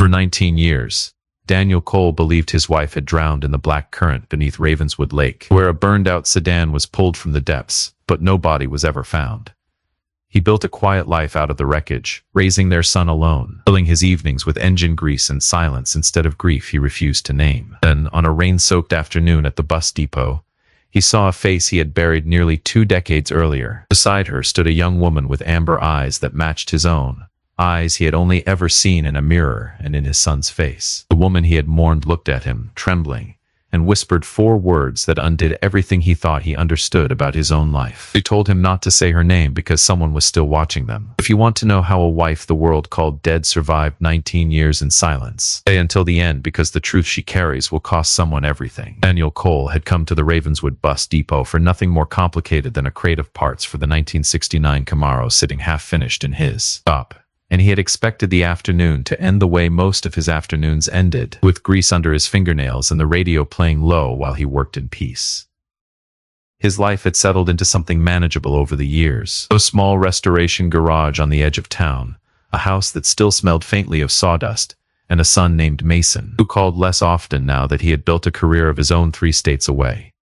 For 19 years, Daniel Cole believed his wife had drowned in the black current beneath Ravenswood Lake, where a burned-out sedan was pulled from the depths, but no body was ever found. He built a quiet life out of the wreckage, raising their son alone, filling his evenings with engine grease and silence instead of grief he refused to name. Then, on a rain-soaked afternoon at the bus depot, he saw a face he had buried nearly 2 decades earlier. Beside her stood a young woman with amber eyes that matched his own, eyes he had only ever seen in a mirror and in his son's face. The woman he had mourned looked at him, trembling, and whispered 4 words that undid everything he thought he understood about his own life. They told him not to say her name because someone was still watching them. If you want to know how a wife the world called dead survived 19 years in silence, stay until the end because the truth she carries will cost someone everything. Daniel Cole had come to the Ravenswood bus depot for nothing more complicated than a crate of parts for the 1969 Camaro sitting half-finished in his stop. And he had expected the afternoon to end the way most of his afternoons ended, with grease under his fingernails and the radio playing low while he worked in peace. His life had settled into something manageable over the years. A small restoration garage on the edge of town, a house that still smelled faintly of sawdust, and a son named Mason, who called less often now that he had built a career of his own 3 states away.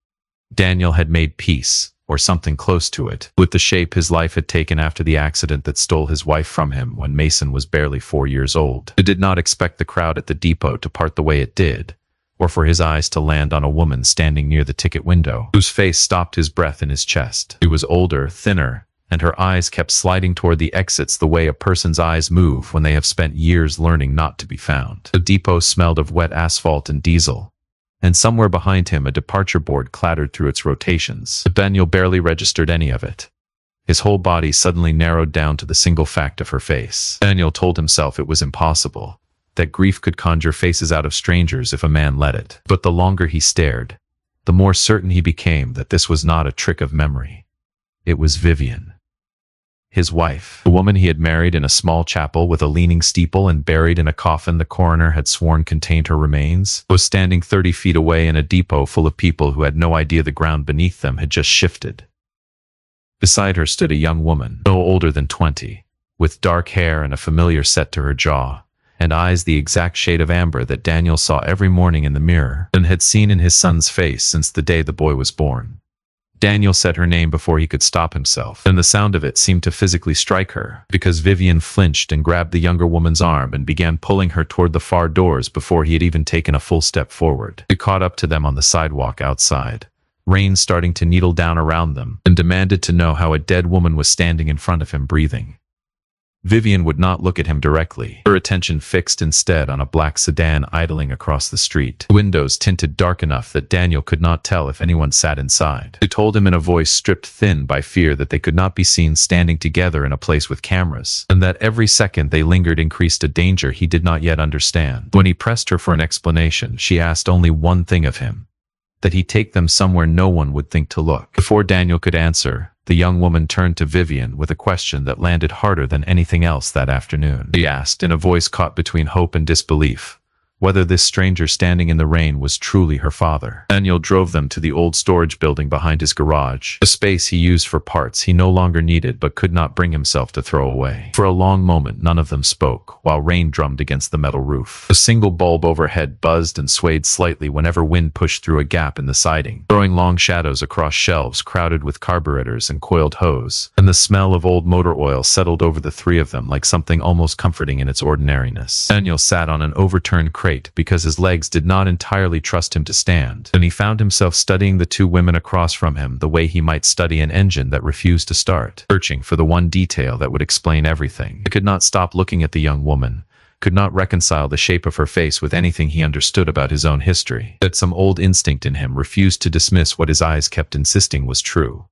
Daniel had made peace, or something close to it, with the shape his life had taken after the accident that stole his wife from him when Mason was barely 4 years old. He did not expect the crowd at the depot to part the way it did, or for his eyes to land on a woman standing near the ticket window, whose face stopped his breath in his chest. She was older, thinner, and her eyes kept sliding toward the exits the way a person's eyes move when they have spent years learning not to be found. The depot smelled of wet asphalt and diesel, and somewhere behind him a departure board clattered through its rotations. But Daniel barely registered any of it. His whole body suddenly narrowed down to the single fact of her face. Daniel told himself it was impossible, that grief could conjure faces out of strangers if a man let it. But the longer he stared, the more certain he became that this was not a trick of memory. It was Vivian. His wife, the woman he had married in a small chapel with a leaning steeple and buried in a coffin the coroner had sworn contained her remains, was standing 30 feet away in a depot full of people who had no idea the ground beneath them had just shifted. Beside her stood a young woman, no older than 20, with dark hair and a familiar set to her jaw, and eyes the exact shade of amber that Daniel saw every morning in the mirror and had seen in his son's face since the day the boy was born. Daniel said her name before he could stop himself, and the sound of it seemed to physically strike her, because Vivian flinched and grabbed the younger woman's arm and began pulling her toward the far doors before he had even taken a full step forward. He caught up to them on the sidewalk outside, rain starting to needle down around them, and demanded to know how a dead woman was standing in front of him breathing. Vivian would not look at him directly, her attention fixed instead on a black sedan idling across the street, windows tinted dark enough that Daniel could not tell if anyone sat inside. They told him in a voice stripped thin by fear that they could not be seen standing together in a place with cameras, and that every second they lingered increased a danger he did not yet understand. When he pressed her for an explanation, she asked only one thing of him: that he take them somewhere no one would think to look. Before Daniel could answer, the young woman turned to Vivian with a question that landed harder than anything else that afternoon. She asked, in a voice caught between hope and disbelief, whether this stranger standing in the rain was truly her father. Daniel drove them to the old storage building behind his garage, a space he used for parts he no longer needed but could not bring himself to throw away. For a long moment none of them spoke, while rain drummed against the metal roof. A single bulb overhead buzzed and swayed slightly whenever wind pushed through a gap in the siding, throwing long shadows across shelves crowded with carburetors and coiled hose, and the smell of old motor oil settled over the 3 of them like something almost comforting in its ordinariness. Daniel sat on an overturned crate because his legs did not entirely trust him to stand, and he found himself studying the 2 women across from him the way he might study an engine that refused to start, searching for the one detail that would explain everything. He could not stop looking at the young woman, could not reconcile the shape of her face with anything he understood about his own history, that some old instinct in him refused to dismiss what his eyes kept insisting was true.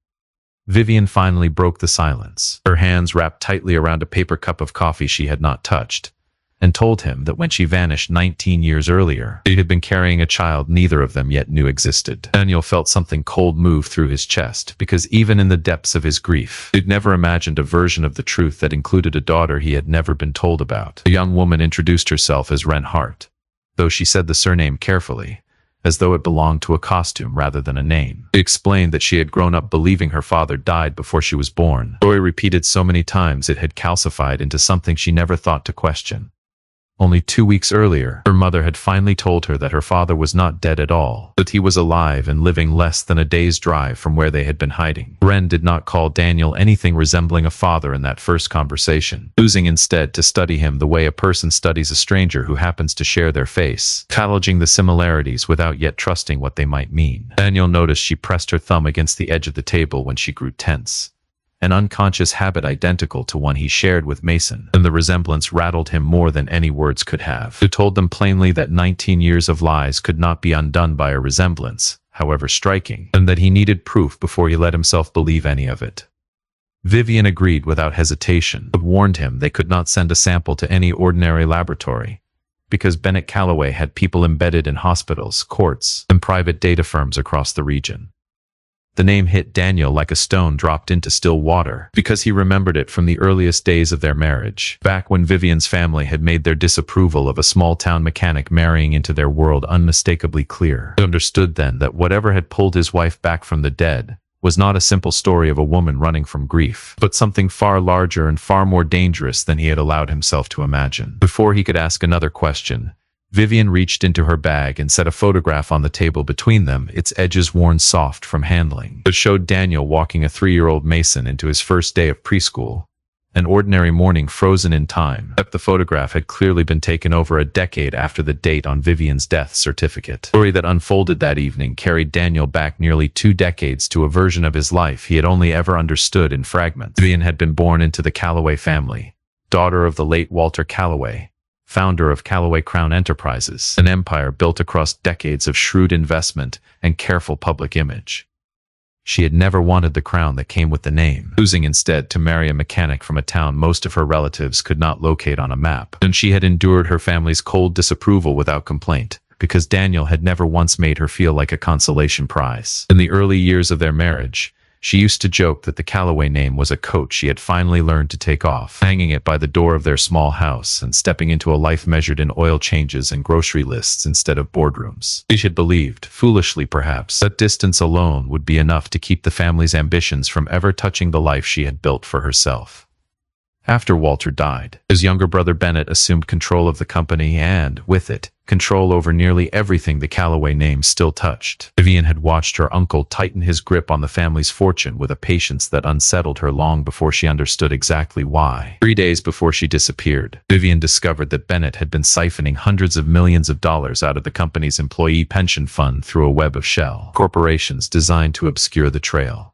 Vivian finally broke the silence, her hands wrapped tightly around a paper cup of coffee she had not touched, and told him that when she vanished 19 years earlier, she had been carrying a child neither of them yet knew existed. Daniel felt something cold move through his chest, because even in the depths of his grief, he'd never imagined a version of the truth that included a daughter he had never been told about. The young woman introduced herself as Wren Hart, though she said the surname carefully, as though it belonged to a costume rather than a name. She explained that she had grown up believing her father died before she was born. The story repeated so many times it had calcified into something she never thought to question. Only 2 weeks earlier, her mother had finally told her that her father was not dead at all, that he was alive and living less than a day's drive from where they had been hiding. Ren did not call Daniel anything resembling a father in that first conversation, choosing instead to study him the way a person studies a stranger who happens to share their face, cataloging the similarities without yet trusting what they might mean. Daniel noticed she pressed her thumb against the edge of the table when she grew tense, an unconscious habit identical to one he shared with Mason, and the resemblance rattled him more than any words could have. It told them plainly that 19 years of lies could not be undone by a resemblance, however striking, and that he needed proof before he let himself believe any of it. Vivian agreed without hesitation, but warned him they could not send a sample to any ordinary laboratory, because Bennett Calloway had people embedded in hospitals, courts, and private data firms across the region. The name hit Daniel like a stone dropped into still water, because he remembered it from the earliest days of their marriage, back when Vivian's family had made their disapproval of a small-town mechanic marrying into their world unmistakably clear. He understood then that whatever had pulled his wife back from the dead was not a simple story of a woman running from grief, but something far larger and far more dangerous than he had allowed himself to imagine. Before he could ask another question, Vivian reached into her bag and set a photograph on the table between them, its edges worn soft from handling. It showed Daniel walking a 3-year-old Mason into his first day of preschool, an ordinary morning frozen in time, except the photograph had clearly been taken over a decade after the date on Vivian's death certificate. The story that unfolded that evening carried Daniel back nearly 2 decades to a version of his life he had only ever understood in fragments. Vivian had been born into the Calloway family, daughter of the late Walter Calloway, founder of Calloway Crown Enterprises, an empire built across decades of shrewd investment and careful public image. She had never wanted the crown that came with the name, choosing instead to marry a mechanic from a town most of her relatives could not locate on a map. And she had endured her family's cold disapproval without complaint, because Daniel had never once made her feel like a consolation prize. In the early years of their marriage, she used to joke that the Calloway name was a coat she had finally learned to take off, hanging it by the door of their small house and stepping into a life measured in oil changes and grocery lists instead of boardrooms. She had believed, foolishly perhaps, that distance alone would be enough to keep the family's ambitions from ever touching the life she had built for herself. After Walter died, his younger brother Bennett assumed control of the company and, with it, control over nearly everything the Calloway name still touched. Vivian had watched her uncle tighten his grip on the family's fortune with a patience that unsettled her long before she understood exactly why. 3 days before she disappeared, Vivian discovered that Bennett had been siphoning hundreds of millions of dollars out of the company's employee pension fund through a web of shell corporations designed to obscure the trail.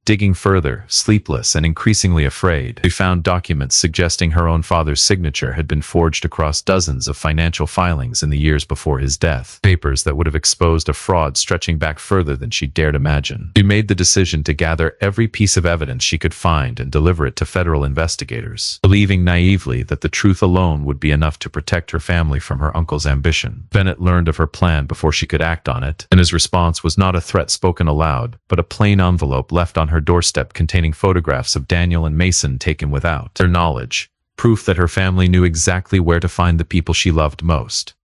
Digging further, sleepless and increasingly afraid, they found documents suggesting her own father's signature had been forged across dozens of financial filings in the years before his death, papers that would have exposed a fraud stretching back further than she dared imagine. She made the decision to gather every piece of evidence she could find and deliver it to federal investigators, believing naively that the truth alone would be enough to protect her family from her uncle's ambition. Bennett learned of her plan before she could act on it, and his response was not a threat spoken aloud, but a plain envelope left on her doorstep containing photographs of Daniel and Mason taken without their knowledge, proof that her family knew exactly where to find the people she loved most.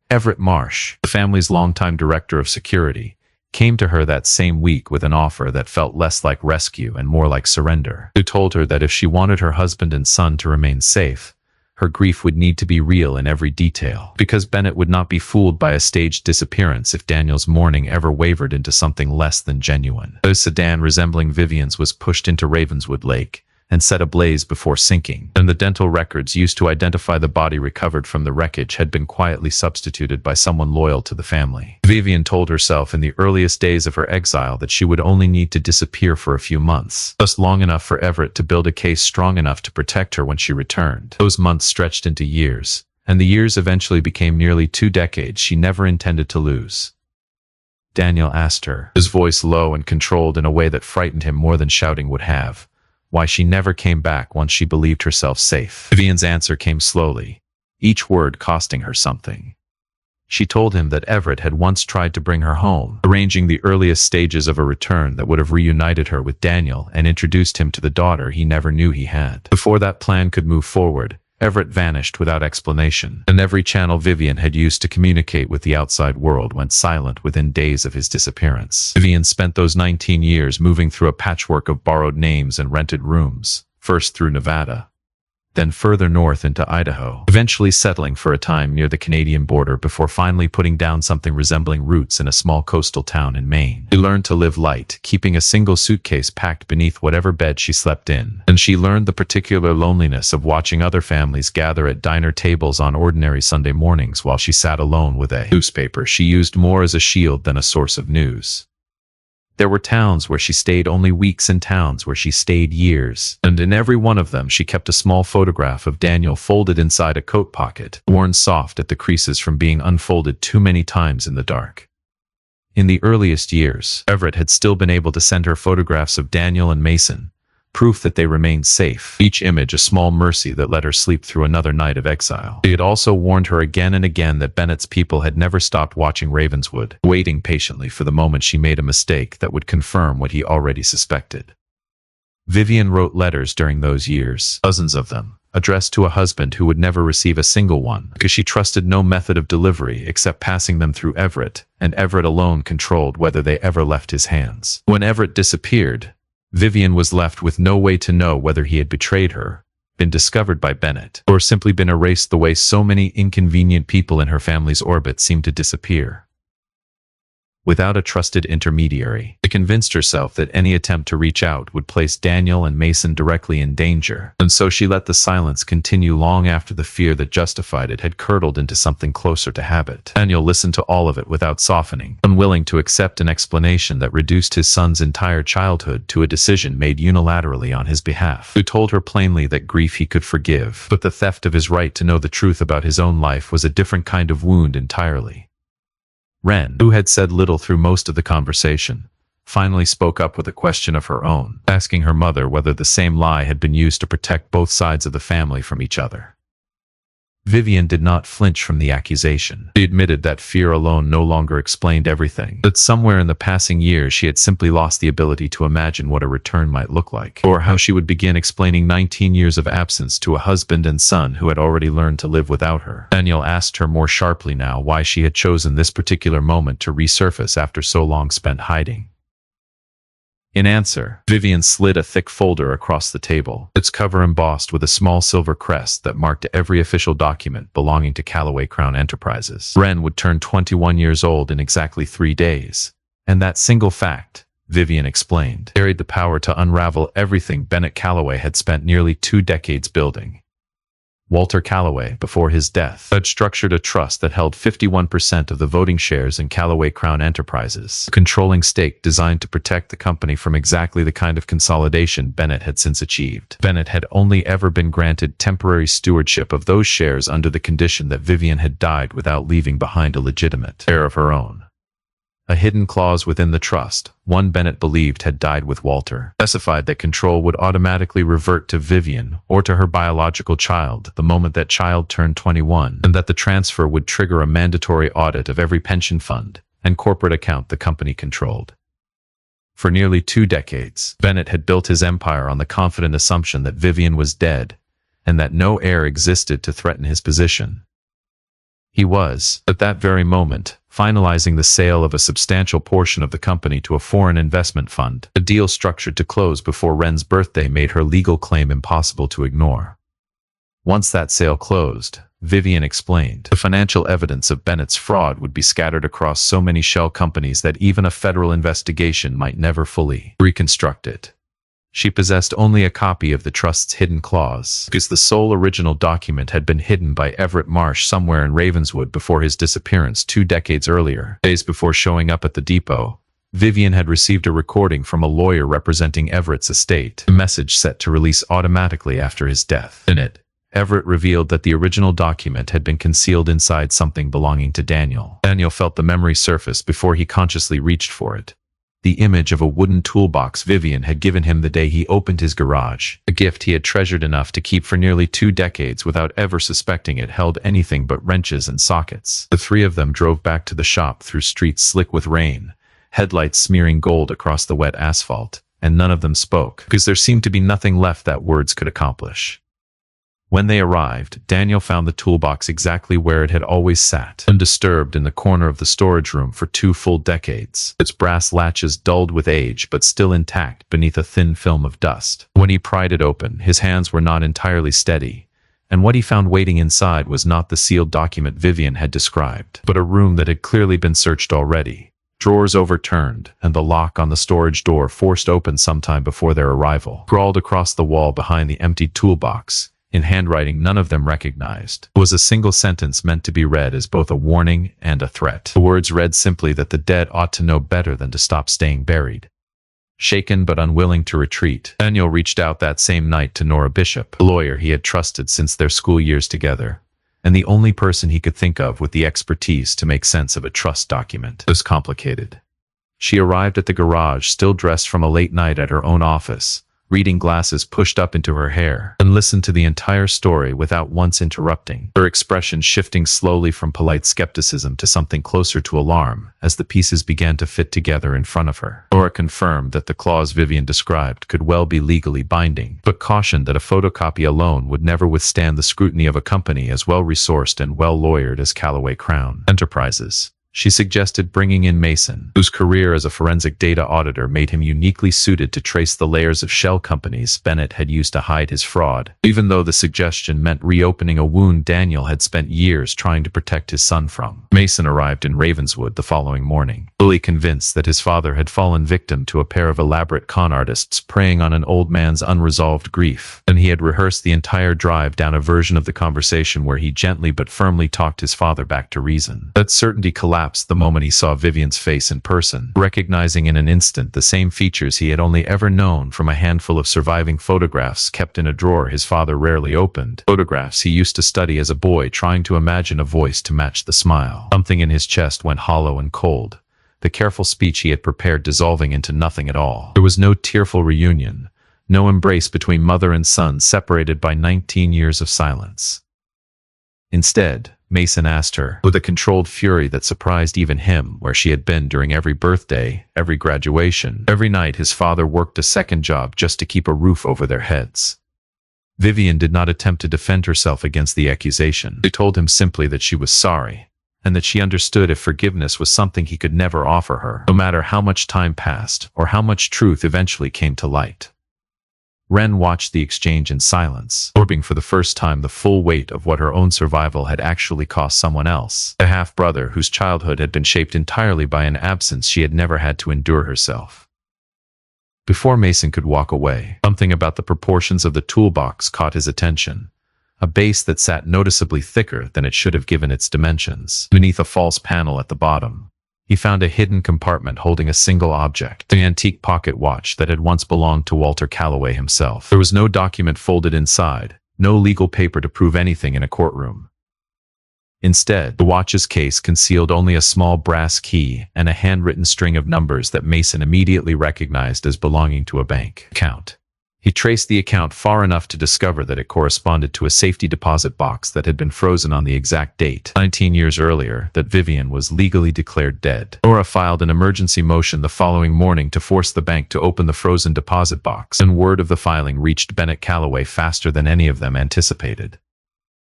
Everett Marsh, the family's longtime director of security, came to her that same week with an offer that felt less like rescue and more like surrender. He told her that if she wanted her husband and son to remain safe, her grief would need to be real in every detail, because Bennett would not be fooled by a staged disappearance if Daniel's mourning ever wavered into something less than genuine. A sedan resembling Vivian's was pushed into Ravenswood Lake and set ablaze before sinking, and the dental records used to identify the body recovered from the wreckage had been quietly substituted by someone loyal to the family. Vivian told herself in the earliest days of her exile that she would only need to disappear for a few months, just long enough for Everett to build a case strong enough to protect her when she returned. Those months stretched into years, and the years eventually became nearly 2 decades she never intended to lose. Daniel asked her, his voice low and controlled in a way that frightened him more than shouting would have, why she never came back once she believed herself safe. Vivian's answer came slowly, each word costing her something. She told him that Everett had once tried to bring her home, arranging the earliest stages of a return that would have reunited her with Daniel and introduced him to the daughter he never knew he had. Before that plan could move forward, Everett vanished without explanation, and every channel Vivian had used to communicate with the outside world went silent within days of his disappearance. Vivian spent those 19 years moving through a patchwork of borrowed names and rented rooms, first through Nevada, then further north into Idaho, eventually settling for a time near the Canadian border before finally putting down something resembling roots in a small coastal town in Maine. She learned to live light, keeping a single suitcase packed beneath whatever bed she slept in. And she learned the particular loneliness of watching other families gather at diner tables on ordinary Sunday mornings while she sat alone with a newspaper she used more as a shield than a source of news. There were towns where she stayed only weeks and towns where she stayed years, and in every one of them she kept a small photograph of Daniel folded inside a coat pocket, worn soft at the creases from being unfolded too many times in the dark. In the earliest years, Everett had still been able to send her photographs of Daniel and Mason, proof that they remained safe, each image a small mercy that let her sleep through another night of exile. He had also warned her again and again that Bennett's people had never stopped watching Ravenswood, waiting patiently for the moment she made a mistake that would confirm what he already suspected. Vivian wrote letters during those years, dozens of them, addressed to a husband who would never receive a single one, because she trusted no method of delivery except passing them through Everett, and Everett alone controlled whether they ever left his hands. When Everett disappeared, Vivian was left with no way to know whether he had betrayed her, been discovered by Bennett, or simply been erased the way so many inconvenient people in her family's orbit seemed to disappear. Without a trusted intermediary, she convinced herself that any attempt to reach out would place Daniel and Mason directly in danger, and so she let the silence continue long after the fear that justified it had curdled into something closer to habit. Daniel listened to all of it without softening, unwilling to accept an explanation that reduced his son's entire childhood to a decision made unilaterally on his behalf. He told her plainly that grief he could forgive, but the theft of his right to know the truth about his own life was a different kind of wound entirely. Wren, who had said little through most of the conversation, finally spoke up with a question of her own, asking her mother whether the same lie had been used to protect both sides of the family from each other. Vivian did not flinch from the accusation. She admitted that fear alone no longer explained everything, that somewhere in the passing years she had simply lost the ability to imagine what a return might look like, or how she would begin explaining 19 years of absence to a husband and son who had already learned to live without her. Daniel asked her more sharply now why she had chosen this particular moment to resurface after so long spent hiding. In answer, Vivian slid a thick folder across the table, its cover embossed with a small silver crest that marked every official document belonging to Callaway Crown Enterprises. Wren would turn 21 years old in exactly 3 days, and that single fact, Vivian explained, carried the power to unravel everything Bennett Callaway had spent nearly 2 decades building. Walter Callaway, before his death, had structured a trust that held 51% of the voting shares in Callaway Crown Enterprises, a controlling stake designed to protect the company from exactly the kind of consolidation Bennett had since achieved. Bennett had only ever been granted temporary stewardship of those shares under the condition that Vivian had died without leaving behind a legitimate heir of her own. A hidden clause within the trust, one Bennett believed had died with Walter, specified that control would automatically revert to Vivian or to her biological child the moment that child turned 21, and that the transfer would trigger a mandatory audit of every pension fund and corporate account the company controlled. For nearly 2 decades, Bennett had built his empire on the confident assumption that Vivian was dead and that no heir existed to threaten his position. He was, at that very moment, finalizing the sale of a substantial portion of the company to a foreign investment fund, a deal structured to close before Wren's birthday made her legal claim impossible to ignore. Once that sale closed, Vivian explained, the financial evidence of Bennett's fraud would be scattered across so many shell companies that even a federal investigation might never fully reconstruct it. She possessed only a copy of the trust's hidden clause, because the sole original document had been hidden by Everett Marsh somewhere in Ravenswood before his disappearance 2 decades earlier. Days before showing up at the depot, Vivian had received a recording from a lawyer representing Everett's estate, a message set to release automatically after his death. In it, Everett revealed that the original document had been concealed inside something belonging to Daniel. Daniel felt the memory surface before he consciously reached for it. The image of a wooden toolbox Vivian had given him the day he opened his garage, a gift he had treasured enough to keep for nearly 2 decades without ever suspecting it held anything but wrenches and sockets. The 3 of them drove back to the shop through streets slick with rain, headlights smearing gold across the wet asphalt, and none of them spoke, because there seemed to be nothing left that words could accomplish. When they arrived, Daniel found the toolbox exactly where it had always sat, undisturbed in the corner of the storage room for 2 full decades, its brass latches dulled with age but still intact beneath a thin film of dust. When he pried it open, his hands were not entirely steady, and what he found waiting inside was not the sealed document Vivian had described, but a room that had clearly been searched already. Drawers overturned, and the lock on the storage door forced open sometime before their arrival. Scrawled across the wall behind the emptied toolbox, in handwriting none of them recognized, was a single sentence meant to be read as both a warning and a threat. The words read simply that the dead ought to know better than to stop staying buried. Shaken but unwilling to retreat, Daniel reached out that same night to Nora Bishop, a lawyer he had trusted since their school years together, and the only person he could think of with the expertise to make sense of a trust document. It was complicated. She arrived at the garage still dressed from a late night at her own office, reading glasses pushed up into her hair, and listened to the entire story without once interrupting, her expression shifting slowly from polite skepticism to something closer to alarm as the pieces began to fit together in front of her. Nora confirmed that the clause Vivian described could well be legally binding, but cautioned that a photocopy alone would never withstand the scrutiny of a company as well-resourced and well-lawyered as Callaway Crown Enterprises. She suggested bringing in Mason, whose career as a forensic data auditor made him uniquely suited to trace the layers of shell companies Bennett had used to hide his fraud, even though the suggestion meant reopening a wound Daniel had spent years trying to protect his son from. Mason arrived in Ravenswood the following morning, fully convinced that his father had fallen victim to a pair of elaborate con artists preying on an old man's unresolved grief, and he had rehearsed the entire drive down a version of the conversation where he gently but firmly talked his father back to reason. That certainty collapsed the moment he saw Vivian's face in person, recognizing in an instant the same features he had only ever known from a handful of surviving photographs kept in a drawer his father rarely opened, photographs he used to study as a boy trying to imagine a voice to match the smile. Something in his chest went hollow and cold, the careful speech he had prepared dissolving into nothing at all. There was no tearful reunion, no embrace between mother and son separated by 19 years of silence. Instead, Mason asked her, with a controlled fury that surprised even him, where she had been during every birthday, every graduation, every night his father worked a second job just to keep a roof over their heads. Vivian did not attempt to defend herself against the accusation. She told him simply that she was sorry, and that she understood if forgiveness was something he could never offer her, no matter how much time passed or how much truth eventually came to light. Wren watched the exchange in silence, absorbing for the first time the full weight of what her own survival had actually cost someone else, a half-brother whose childhood had been shaped entirely by an absence she had never had to endure herself. Before Mason could walk away, something about the proportions of the toolbox caught his attention, a base that sat noticeably thicker than it should have given its dimensions. Beneath a false panel at the bottom, he found a hidden compartment holding a single object, the antique pocket watch that had once belonged to Walter Callaway himself. There was no document folded inside, no legal paper to prove anything in a courtroom. Instead, the watch's case concealed only a small brass key and a handwritten string of numbers that Mason immediately recognized as belonging to a bank account. He traced the account far enough to discover that it corresponded to a safety deposit box that had been frozen on the exact date, 19 years earlier, that Vivian was legally declared dead. Nora filed an emergency motion the following morning to force the bank to open the frozen deposit box, and word of the filing reached Bennett Callaway faster than any of them anticipated.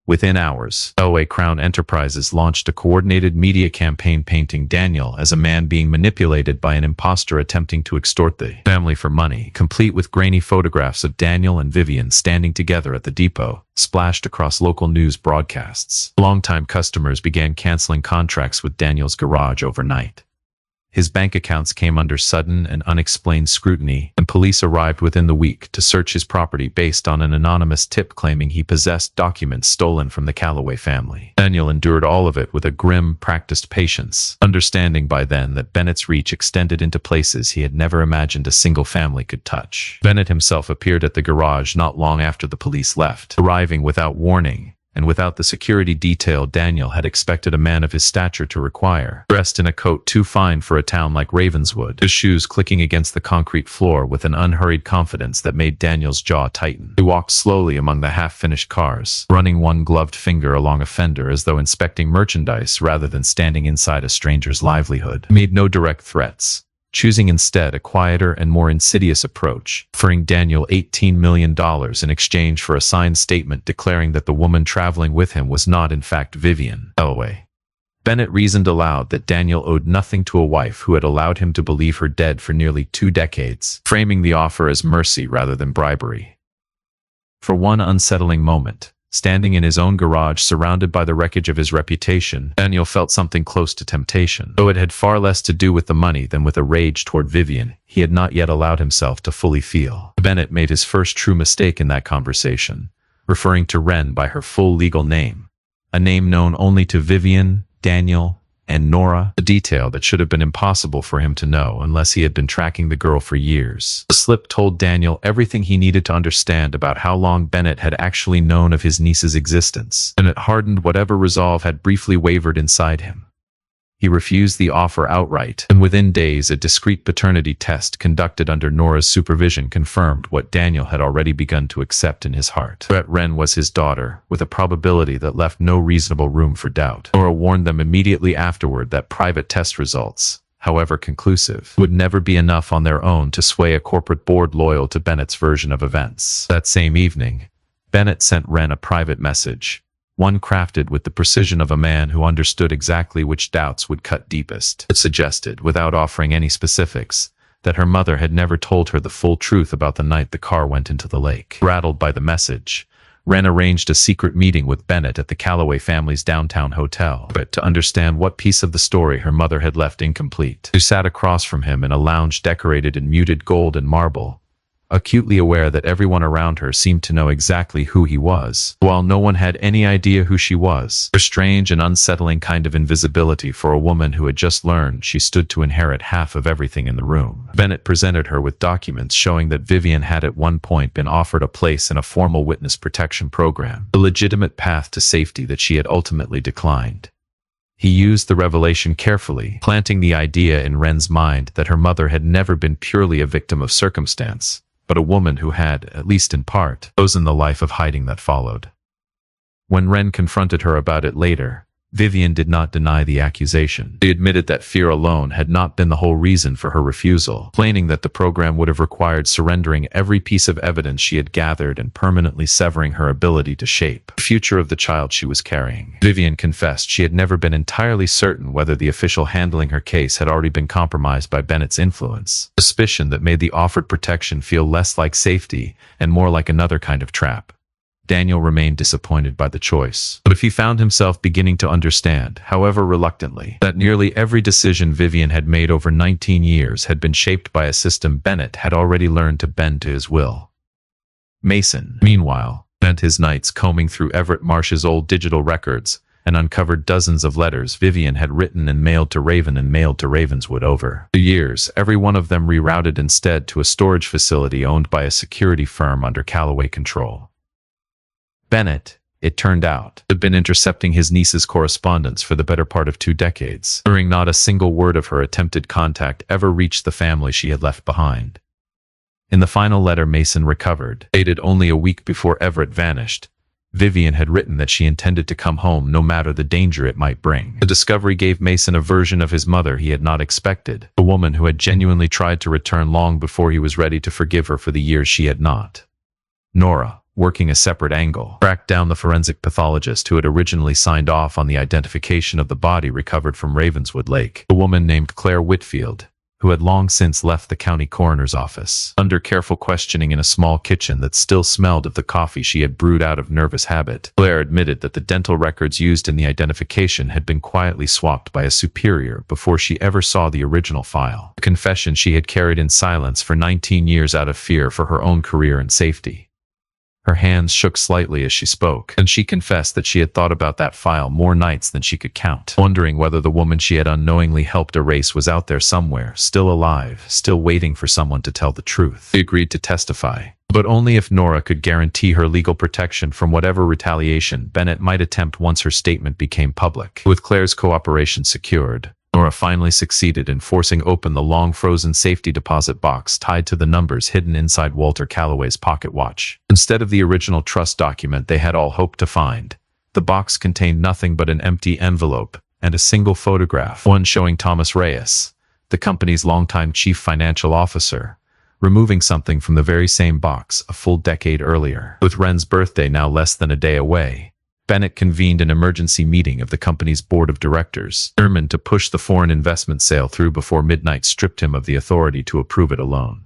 Within hours, Callaway Crown Enterprises launched a coordinated media campaign painting Daniel as a man being manipulated by an imposter attempting to extort the family for money, complete with grainy photographs of Daniel and Vivian standing together at the depot, splashed across local news broadcasts. Longtime customers began canceling contracts with Daniel's garage overnight. His bank accounts came under sudden and unexplained scrutiny, and police arrived within the week to search his property based on an anonymous tip claiming he possessed documents stolen from the Callaway family. Daniel endured all of it with a grim, practiced patience, understanding by then that Bennett's reach extended into places he had never imagined a single family could touch. Bennett himself appeared at the garage not long after the police left, arriving without warning, and without the security detail Daniel had expected a man of his stature to require, dressed in a coat too fine for a town like Ravenswood, his shoes clicking against the concrete floor with an unhurried confidence that made Daniel's jaw tighten. He walked slowly among the half-finished cars, running one gloved finger along a fender as though inspecting merchandise rather than standing inside a stranger's livelihood. He made no direct threats, choosing instead a quieter and more insidious approach, offering Daniel $18 million in exchange for a signed statement declaring that the woman traveling with him was not in fact Vivian Elway. Bennett reasoned aloud that Daniel owed nothing to a wife who had allowed him to believe her dead for nearly 2 decades, framing the offer as mercy rather than bribery. For one unsettling moment, standing in his own garage surrounded by the wreckage of his reputation, Daniel felt something close to temptation. Though it had far less to do with the money than with a rage toward Vivian, he had not yet allowed himself to fully feel. Bennett made his first true mistake in that conversation, referring to Wren by her full legal name, a name known only to Vivian, Daniel, and Nora, a detail that should have been impossible for him to know unless he had been tracking the girl for years. The slip told Daniel everything he needed to understand about how long Bennett had actually known of his niece's existence, and it hardened whatever resolve had briefly wavered inside him. He refused the offer outright, and within days a discreet paternity test conducted under Nora's supervision confirmed what Daniel had already begun to accept in his heart. Brett Wren was his daughter, with a probability that left no reasonable room for doubt. Nora warned them immediately afterward that private test results, however conclusive, would never be enough on their own to sway a corporate board loyal to Bennett's version of events. That same evening, Bennett sent Wren a private message, one crafted with the precision of a man who understood exactly which doubts would cut deepest. It suggested, without offering any specifics, that her mother had never told her the full truth about the night the car went into the lake. Rattled by the message, Wren arranged a secret meeting with Bennett at the Calloway family's downtown hotel, but to understand what piece of the story her mother had left incomplete. Who sat across from him in a lounge decorated in muted gold and marble, acutely aware that everyone around her seemed to know exactly who he was, while no one had any idea who she was. A strange and unsettling kind of invisibility for a woman who had just learned she stood to inherit half of everything in the room. Bennett presented her with documents showing that Vivian had at one point been offered a place in a formal witness protection program, a legitimate path to safety that she had ultimately declined. He used the revelation carefully, planting the idea in Wren's mind that her mother had never been purely a victim of circumstance, but a woman who had, at least in part, chosen the life of hiding that followed. When Wren confronted her about it later, Vivian did not deny the accusation. She admitted that fear alone had not been the whole reason for her refusal, complaining that the program would have required surrendering every piece of evidence she had gathered and permanently severing her ability to shape the future of the child she was carrying. Vivian confessed she had never been entirely certain whether the official handling her case had already been compromised by Bennett's influence, a suspicion that made the offered protection feel less like safety and more like another kind of trap. Daniel remained disappointed by the choice, but he found himself beginning to understand, however reluctantly, that nearly every decision Vivian had made over 19 years had been shaped by a system Bennett had already learned to bend to his will. Mason, meanwhile, spent his nights combing through Everett Marsh's old digital records and uncovered dozens of letters Vivian had written and mailed to Raven and mailed to Ravenswood over the years, every one of them rerouted instead to a storage facility owned by a security firm under Calloway control. Bennett, it turned out, had been intercepting his niece's correspondence for the better part of 2 decades, ensuring not a single word of her attempted contact ever reached the family she had left behind. In the final letter Mason recovered, dated only a week before Everett vanished, Vivian had written that she intended to come home no matter the danger it might bring. The discovery gave Mason a version of his mother he had not expected, a woman who had genuinely tried to return long before he was ready to forgive her for the years she had not. Nora, working a separate angle, tracked down the forensic pathologist who had originally signed off on the identification of the body recovered from Ravenswood Lake, a woman named Claire Whitfield, who had long since left the county coroner's office. Under careful questioning in a small kitchen that still smelled of the coffee she had brewed out of nervous habit, Claire admitted that the dental records used in the identification had been quietly swapped by a superior before she ever saw the original file, a confession she had carried in silence for 19 years out of fear for her own career and safety. Her hands shook slightly as she spoke, and she confessed that she had thought about that file more nights than she could count, wondering whether the woman she had unknowingly helped erase was out there somewhere, still alive, still waiting for someone to tell the truth. She agreed to testify, but only if Nora could guarantee her legal protection from whatever retaliation Bennett might attempt once her statement became public. With Claire's cooperation secured, Nora finally succeeded in forcing open the long-frozen safety deposit box tied to the numbers hidden inside Walter Calloway's pocket watch. Instead of the original trust document they had all hoped to find, the box contained nothing but an empty envelope and a single photograph, one showing Thomas Reyes, the company's longtime chief financial officer, removing something from the very same box a full decade earlier. With Wren's birthday now less than a day away, Bennett convened an emergency meeting of the company's board of directors, determined to push the foreign investment sale through before midnight stripped him of the authority to approve it alone.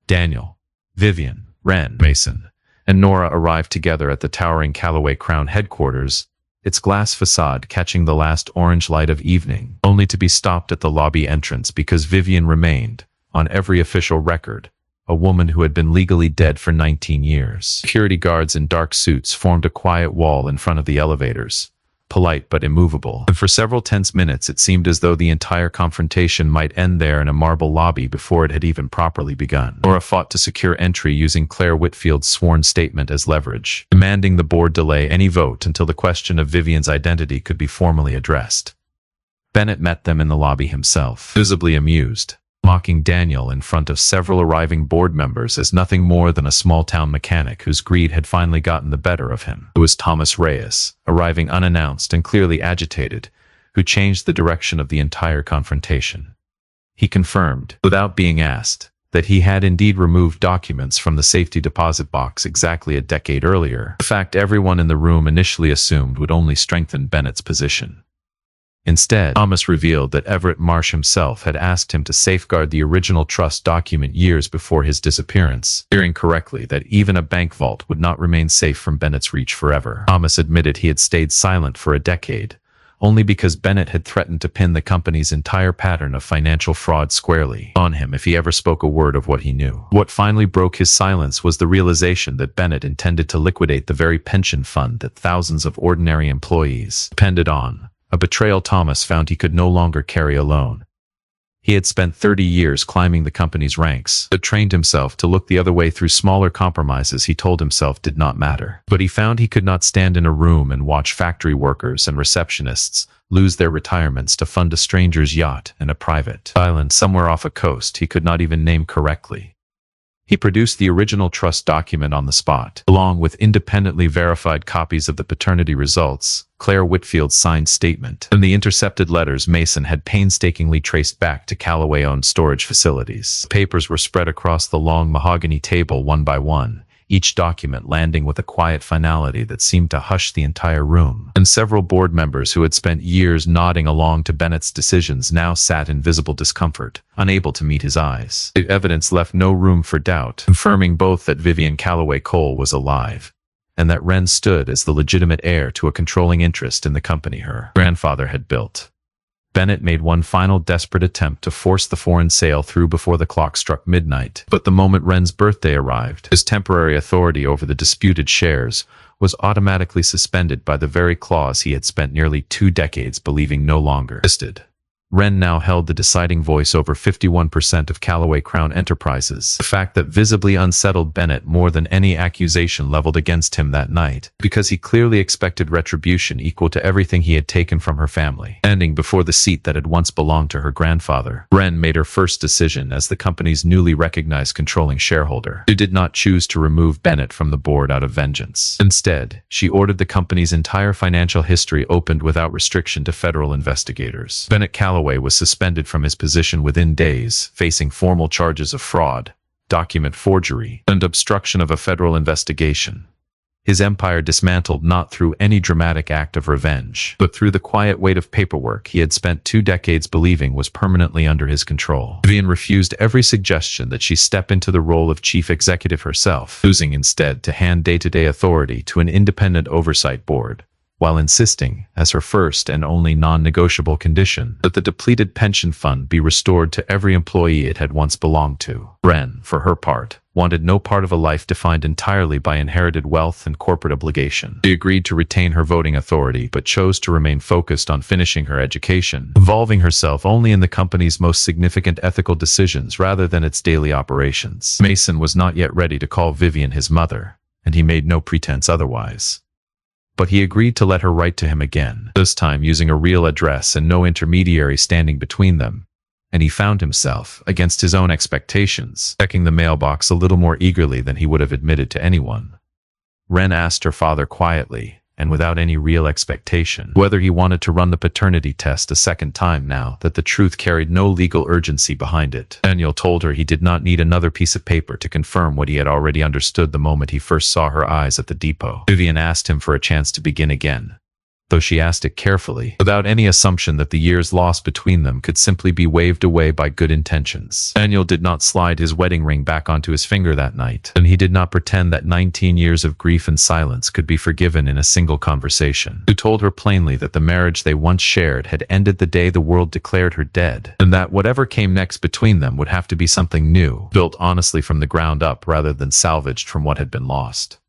Daniel, Vivian, Wren, Mason, and Nora arrived together at the towering Callaway Crown headquarters, its glass facade catching the last orange light of evening, only to be stopped at the lobby entrance because Vivian remained, on every official record, a woman who had been legally dead for 19 years. Security guards in dark suits formed a quiet wall in front of the elevators, polite but immovable. And for several tense minutes it seemed as though the entire confrontation might end there in a marble lobby before it had even properly begun. Nora fought to secure entry using Claire Whitfield's sworn statement as leverage, demanding the board delay any vote until the question of Vivian's identity could be formally addressed. Bennett met them in the lobby himself, visibly amused, mocking Daniel in front of several arriving board members as nothing more than a small-town mechanic whose greed had finally gotten the better of him. It was Thomas Reyes, arriving unannounced and clearly agitated, who changed the direction of the entire confrontation. He confirmed, without being asked, that he had indeed removed documents from the safety deposit box exactly a decade earlier, a fact everyone in the room initially assumed would only strengthen Bennett's position. Instead, Thomas revealed that Everett Marsh himself had asked him to safeguard the original trust document years before his disappearance, hearing correctly that even a bank vault would not remain safe from Bennett's reach forever. Thomas admitted he had stayed silent for a decade, only because Bennett had threatened to pin the company's entire pattern of financial fraud squarely on him if he ever spoke a word of what he knew. What finally broke his silence was the realization that Bennett intended to liquidate the very pension fund that thousands of ordinary employees depended on. A betrayal Thomas found he could no longer carry alone. He had spent 30 years climbing the company's ranks, but trained himself to look the other way through smaller compromises he told himself did not matter. But he found he could not stand in a room and watch factory workers and receptionists lose their retirements to fund a stranger's yacht and a private island somewhere off a coast he could not even name correctly. He produced the original trust document on the spot, along with independently verified copies of the paternity results, Claire Whitfield's signed statement, and the intercepted letters Mason had painstakingly traced back to Callaway-owned storage facilities. The papers were spread across the long mahogany table one by one, each document landing with a quiet finality that seemed to hush the entire room. And several board members who had spent years nodding along to Bennett's decisions now sat in visible discomfort, unable to meet his eyes. The evidence left no room for doubt, confirming both that Vivian Callaway Cole was alive, and that Wren stood as the legitimate heir to a controlling interest in the company her grandfather had built. Bennett made one final desperate attempt to force the foreign sale through before the clock struck midnight. But the moment Wren's birthday arrived, his temporary authority over the disputed shares was automatically suspended by the very clause he had spent nearly 2 decades believing no longer existed. Wren now held the deciding voice over 51% of Callaway Crown Enterprises, a fact that visibly unsettled Bennett more than any accusation leveled against him that night, because he clearly expected retribution equal to everything he had taken from her family. Standing before the seat that had once belonged to her grandfather, Wren made her first decision as the company's newly recognized controlling shareholder. She did not choose to remove Bennett from the board out of vengeance. Instead, she ordered the company's entire financial history opened without restriction to federal investigators. Bennett Callaway was suspended from his position within days, facing formal charges of fraud, document forgery, and obstruction of a federal investigation. His empire dismantled not through any dramatic act of revenge, but through the quiet weight of paperwork he had spent 2 decades believing was permanently under his control. Vivian refused every suggestion that she step into the role of chief executive herself, choosing instead to hand day-to-day authority to an independent oversight board, while insisting, as her first and only non-negotiable condition, that the depleted pension fund be restored to every employee it had once belonged to. Wren, for her part, wanted no part of a life defined entirely by inherited wealth and corporate obligation. She agreed to retain her voting authority, but chose to remain focused on finishing her education, involving herself only in the company's most significant ethical decisions rather than its daily operations. Mason was not yet ready to call Vivian his mother, and he made no pretense otherwise. But he agreed to let her write to him again, this time using a real address and no intermediary standing between them, and he found himself, against his own expectations, checking the mailbox a little more eagerly than he would have admitted to anyone. Wren asked her father quietly, and without any real expectation, whether he wanted to run the paternity test a second time now that the truth carried no legal urgency behind it. Daniel told her he did not need another piece of paper to confirm what he had already understood the moment he first saw her eyes at the depot. Vivian asked him for a chance to begin again, though she asked it carefully, without any assumption that the years lost between them could simply be waved away by good intentions. Daniel did not slide his wedding ring back onto his finger that night, and he did not pretend that 19 years of grief and silence could be forgiven in a single conversation. He told her plainly that the marriage they once shared had ended the day the world declared her dead, and that whatever came next between them would have to be something new, built honestly from the ground up rather than salvaged from what had been lost.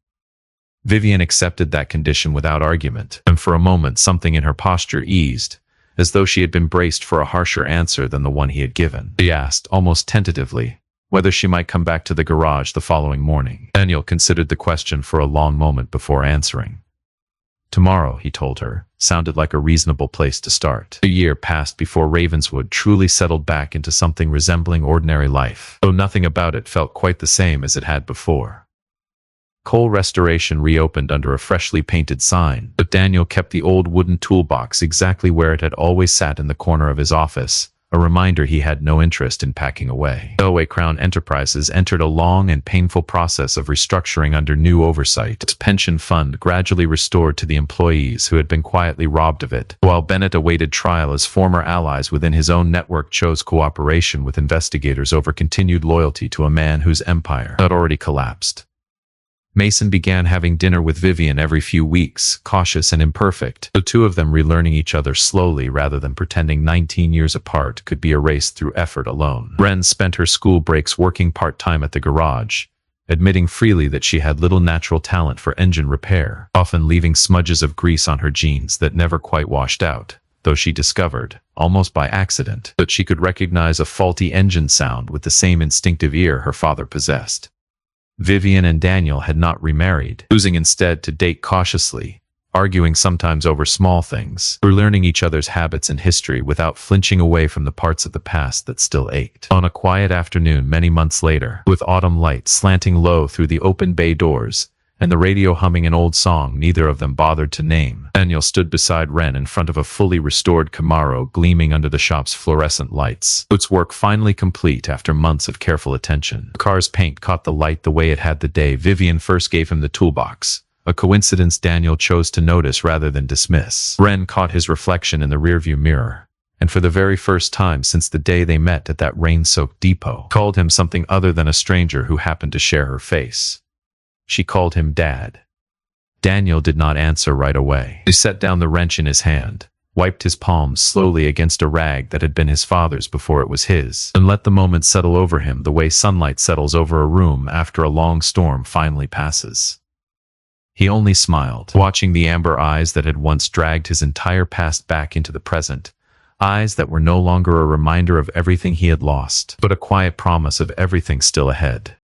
Vivian accepted that condition without argument, and for a moment something in her posture eased, as though she had been braced for a harsher answer than the one he had given. She asked, almost tentatively, whether she might come back to the garage the following morning. Daniel considered the question for a long moment before answering. Tomorrow, he told her, sounded like a reasonable place to start. A year passed before Ravenswood truly settled back into something resembling ordinary life, though nothing about it felt quite the same as it had before. Cole Restoration reopened under a freshly painted sign, but Daniel kept the old wooden toolbox exactly where it had always sat in the corner of his office, a reminder he had no interest in packing away. Elway Crown Enterprises entered a long and painful process of restructuring under new oversight. Its pension fund gradually restored to the employees who had been quietly robbed of it, while Bennett awaited trial as former allies within his own network chose cooperation with investigators over continued loyalty to a man whose empire had already collapsed. Mason began having dinner with Vivian every few weeks, cautious and imperfect, the two of them relearning each other slowly rather than pretending 19 years apart could be erased through effort alone. Wren spent her school breaks working part-time at the garage, admitting freely that she had little natural talent for engine repair, often leaving smudges of grease on her jeans that never quite washed out, though she discovered, almost by accident, that she could recognize a faulty engine sound with the same instinctive ear her father possessed. Vivian and Daniel had not remarried, choosing instead to date cautiously, arguing sometimes over small things, or learning each other's habits and history without flinching away from the parts of the past that still ached. On a quiet afternoon many months later, with autumn light slanting low through the open bay doors, and the radio humming an old song neither of them bothered to name, Daniel stood beside Wren in front of a fully restored Camaro gleaming under the shop's fluorescent lights, its work finally complete after months of careful attention. The car's paint caught the light the way it had the day Vivian first gave him the toolbox, a coincidence Daniel chose to notice rather than dismiss. Wren caught his reflection in the rearview mirror, and for the very first time since the day they met at that rain-soaked depot, called him something other than a stranger who happened to share her face. She called him Dad. Daniel did not answer right away. He set down the wrench in his hand, wiped his palms slowly against a rag that had been his father's before it was his, and let the moment settle over him the way sunlight settles over a room after a long storm finally passes. He only smiled, watching the amber eyes that had once dragged his entire past back into the present, eyes that were no longer a reminder of everything he had lost, but a quiet promise of everything still ahead.